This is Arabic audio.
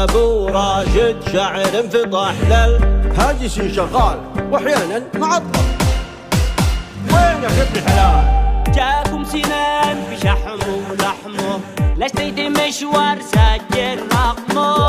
ابو راشد شاعر انفضاح هاجسي شغال واحيانا معطل. وينك ابن الحلال؟ جاكم سنان في شحمه ولحمه، لاشتيت مشوار سجل رقمه.